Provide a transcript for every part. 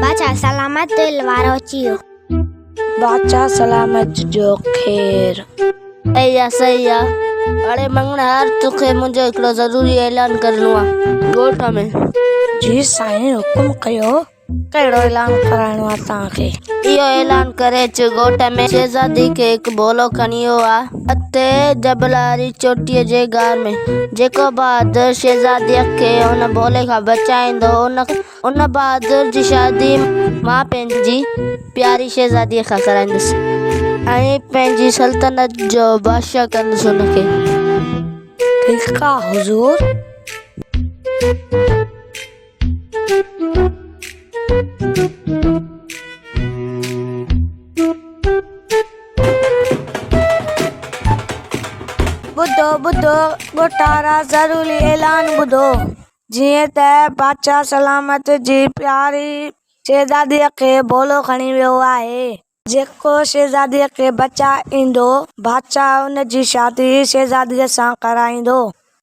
बाचा सलामत दिल वारो चियो। बाचा सलामत जो खैर। सही आ। अरे मंगणार तोखे मुंहिंजो हिकिड़ो ज़रूरी ऐलान करणो आहे ॻोठ में। जी साईं हुकुम कयो। कहिड़ो ऐलान कराइणो आहे तव्हांखे? इहो ऐलान करे अचु ॻोठ में शहज़ादी खे हिकु बोलो खणी वियो आहे अते जबलारी चोटीअ जे गार में। जेको बहादुर शहज़ादीअ खे हुन बोले खां बचाईंदो उन बहादुर जी शादी मां पंहिंजी प्यारी शहज़ादीअ खां कराईंदुसि ऐं पंहिंजी सल्तनत जो बादशाह कंदुसि हुनखे। ठीकु आहे हुज़ूर। ॿुधो ॻोठारा ज़रूरी ऐलान ॿुधो। जीअं त बादशाह सलामत जी प्यारी शहज़ादीअ खे बोलो खणी वियो आहे। जेको शहज़ादीअ खे बचाईंदो बादशाह हुन जी शादी शहज़ादीअ सां कराईंदो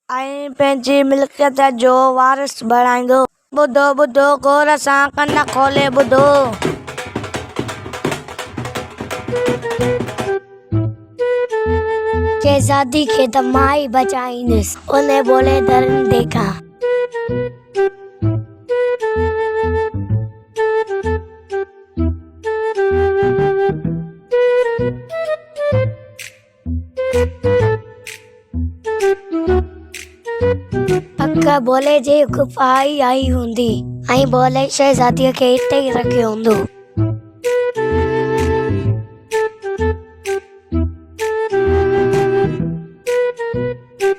ऐं पंहिंजी मिल्कियत जो वारिस बणाईंदो। ॿुधो गौर सां कन खोले ॿुधो। शहज़ादी खे त मां ई बचाईंदुसि उन बोले दरंदे खां। पक्का बोले जे गुफा ई आई हूंदी ऐं बोले शहज़ादीअ खे हिते ई रखियो हूंदो।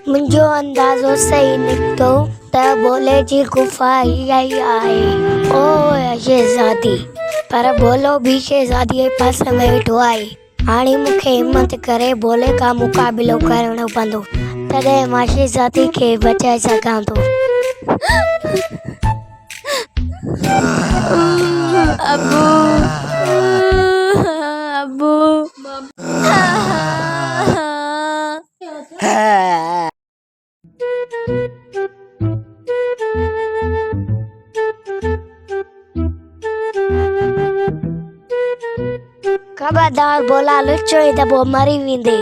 मुंहिंजो अंदाज़ो सही निकितो त बोले जी गुफा ई आई आहे। ओ शहज़ादी, पर बोलो भी शहज़ादीअ जे पासे में वेठो आहे। हाणे मूंखे हिम्मत करे बोले खां मुक़ाबिलो करणो पवंदो तॾहिं मां शहज़ादी खे बचाए सघां थो। अबू अबू खबरदार बोला लुचो ई त पोइ मरी वेंदे।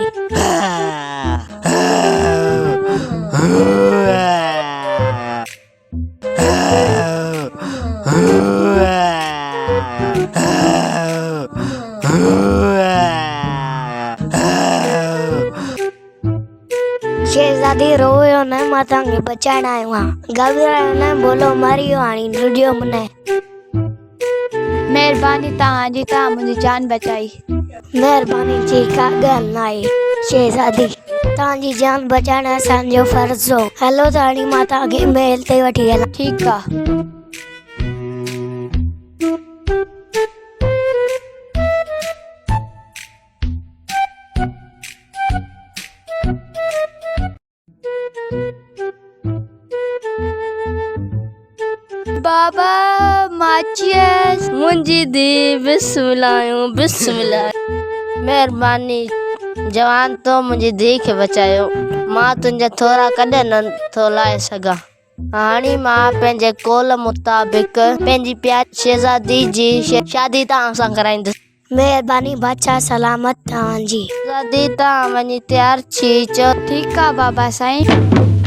शहज़ादी रोयो न, मां तव्हांखे बचाइण आयो आहियां। घबरायो न, बोलो मरी वियो हाणे रुॼो मने। महिरबानी तव्हांजी, तव्हां मुंहिंजी जान बचाई। महिरबानी जी का ॻाल्हि न आहे शहज़ादी, तव्हांजी जान बचाइण असांजो फर्ज़ हो। हलो त हाणे मां तव्हांखे महल ते वठी हलां। ठीकु आहे। बाबा माचियस मुंहिंजी धी बिस्मिल्लाह बिस्मिल्लाह। महिरबानी जवान तो मुंहिंजी धी खे बचायो। मां तुंहिंजा थोरा कॾहिं न थो लाहे सघां। हाणे मां पंहिंजे कौल मुताबिक़ पंहिंजी प्यारी शहज़ादी जी शादी तव्हां सां कराईंदुसि। महिरबानी बादशाह सलामत तव्हांजी। शहज़ादी तव्हां वञी तयारु थी चओ। ठीकु आहे बाबा साईं।